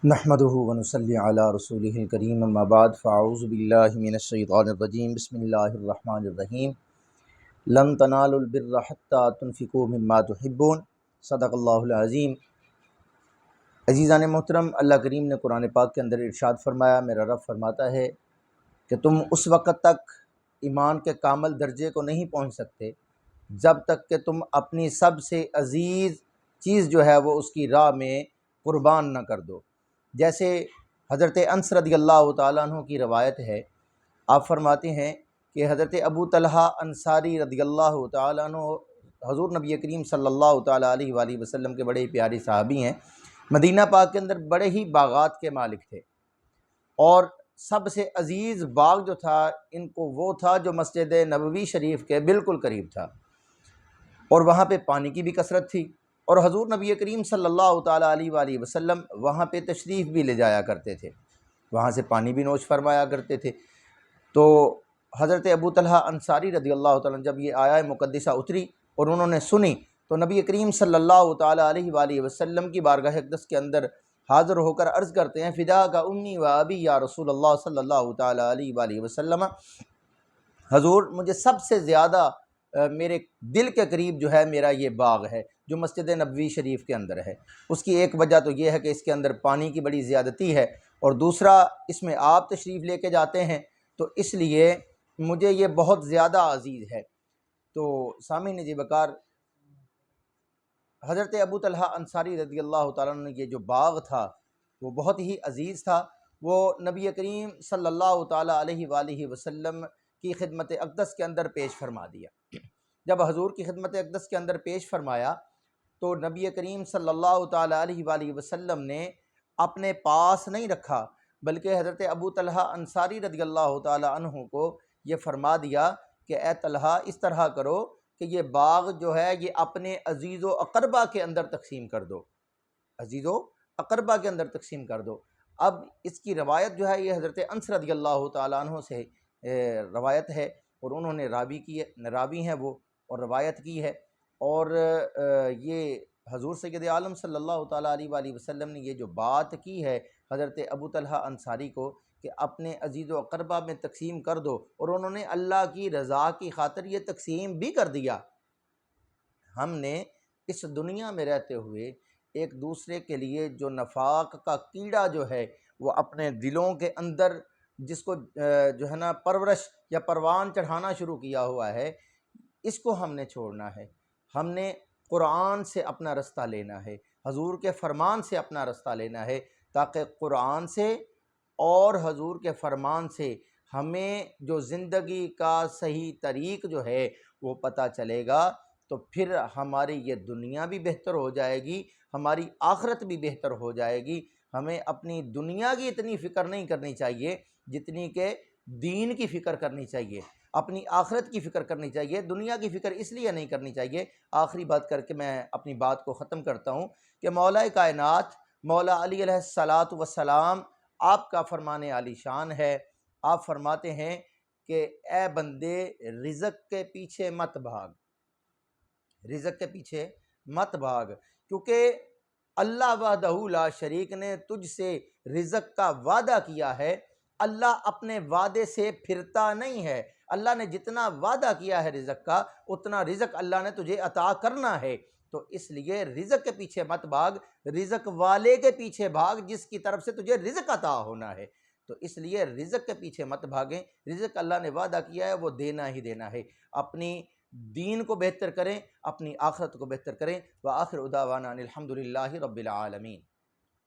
نحمده ونصلی علی رسولہ الکریم اما بعد فاعوذ باللہ من الشیطان الرجیم بسم اللہ الرحمن الرحیم لن تنالوا البر حتی تنفقوا مما تحبون صدق اللہ العظیم۔ عزیزان محترم، اللہ کریم نے قرآن پاک کے اندر ارشاد فرمایا، میرا رب فرماتا ہے کہ تم اس وقت تک ایمان کے کامل درجے کو نہیں پہنچ سکتے جب تک کہ تم اپنی سب سے عزیز چیز جو ہے وہ اس کی راہ میں قربان نہ کر دو۔ جیسے حضرت انس رضی اللہ تعالیٰ عنہ کی روایت ہے، آپ فرماتے ہیں کہ حضرت ابو طلحہ انصاری رضی اللہ تعالیٰ عنہ حضور نبی کریم صلی اللہ تعالیٰ علیہ وآلہ وسلم کے بڑے ہی پیارے صحابی ہیں۔ مدینہ پاک کے اندر بڑے ہی باغات کے مالک تھے، اور سب سے عزیز باغ جو تھا ان کو وہ تھا جو مسجد نبوی شریف کے بالکل قریب تھا، اور وہاں پہ پانی کی بھی کثرت تھی، اور حضور نبی کریم صلی اللہ تعالیٰ علیہ وآلہ وسلم وہاں پہ تشریف بھی لے جایا کرتے تھے، وہاں سے پانی بھی نوش فرمایا کرتے تھے۔ تو حضرت ابو طلحہ انصاری رضی اللہ تعالیٰ جب یہ آیہ مقدسہ اتری اور انہوں نے سنی تو نبی کریم صلی اللہ تعالیٰ علیہ وآلہ وسلم کی بارگاہ اقدس کے اندر حاضر ہو کر عرض کرتے ہیں، فدا کا امی و ابی یا رسول اللہ صلی اللہ تعالیٰ علیہ وآلہ وسلم، حضور مجھے سب سے زیادہ میرے دل کے قریب جو ہے میرا یہ باغ ہے جو مسجد نبوی شریف کے اندر ہے۔ اس کی ایک وجہ تو یہ ہے کہ اس کے اندر پانی کی بڑی زیادتی ہے، اور دوسرا اس میں آپ تشریف لے کے جاتے ہیں، تو اس لیے مجھے یہ بہت زیادہ عزیز ہے۔ تو سامعین جی بکار، حضرت ابو طلحہ انصاری رضی اللہ تعالیٰ عنہ یہ جو باغ تھا وہ بہت ہی عزیز تھا، وہ نبی کریم صلی اللہ تعالیٰ علیہ وآلہ وسلم کی خدمت اقدس کے اندر پیش فرما دیا۔ جب حضور کی خدمت اقدس کے اندر پیش فرمایا تو نبی کریم صلی اللہ تعالیٰ علیہ وآلہ وسلم نے اپنے پاس نہیں رکھا، بلکہ حضرت ابو طلحہ انصاری رضی اللہ تعالیٰ عنہ کو یہ فرما دیا کہ اے طلحہ اس طرح کرو کہ یہ باغ جو ہے یہ اپنے عزیز و اقربا کے اندر تقسیم کر دو، عزیز و اقربا کے اندر تقسیم کر دو۔ اب اس کی روایت جو ہے یہ حضرت انس رضی اللہ تعالیٰ عنہ سے روایت ہے، اور انہوں نے راوی ہیں وہ، اور روایت کی ہے، اور یہ حضور سید عالم صلی اللہ تعالیٰ علیہ وآلہ وسلم نے یہ جو بات کی ہے حضرت ابو طلحہ انصاری کو کہ اپنے عزیز و اقربا میں تقسیم کر دو، اور انہوں نے اللہ کی رضا کی خاطر یہ تقسیم بھی کر دیا۔ ہم نے اس دنیا میں رہتے ہوئے ایک دوسرے کے لیے جو نفاق کا کیڑا جو ہے وہ اپنے دلوں کے اندر جس کو جو ہے نا پرورش یا پروان چڑھانا شروع کیا ہوا ہے، اس کو ہم نے چھوڑنا ہے۔ ہم نے قرآن سے اپنا رستہ لینا ہے، حضور کے فرمان سے اپنا رستہ لینا ہے، تاکہ قرآن سے اور حضور کے فرمان سے ہمیں جو زندگی کا صحیح طریق جو ہے وہ پتہ چلے گا، تو پھر ہماری یہ دنیا بھی بہتر ہو جائے گی، ہماری آخرت بھی بہتر ہو جائے گی۔ ہمیں اپنی دنیا کی اتنی فکر نہیں کرنی چاہیے جتنی کہ دین کی فکر کرنی چاہیے، اپنی آخرت کی فکر کرنی چاہیے۔ دنیا کی فکر اس لیے نہیں کرنی چاہیے۔ آخری بات کر کے میں اپنی بات کو ختم کرتا ہوں کہ مولا کائنات مولا علی علیہ الصلاۃ والسلام آپ کا فرمان عالی شان ہے۔ آپ فرماتے ہیں کہ اے بندے رزق کے پیچھے مت بھاگ، رزق کے پیچھے مت بھاگ، کیونکہ اللہ وحدہ لا شریک نے تجھ سے رزق کا وعدہ کیا ہے۔ اللہ اپنے وعدے سے پھرتا نہیں ہے، اللہ نے جتنا وعدہ کیا ہے رزق کا اتنا رزق اللہ نے تجھے عطا کرنا ہے۔ تو اس لیے رزق کے پیچھے مت بھاگ، رزق والے کے پیچھے بھاگ جس کی طرف سے تجھے رزق عطا ہونا ہے۔ تو اس لیے رزق کے پیچھے مت بھاگیں، رزق اللہ نے وعدہ کیا ہے وہ دینا ہی دینا ہے۔ اپنی دین کو بہتر کریں، اپنی آخرت کو بہتر کریں۔ وآخر دعوانا الحمدللہ رب العالمین۔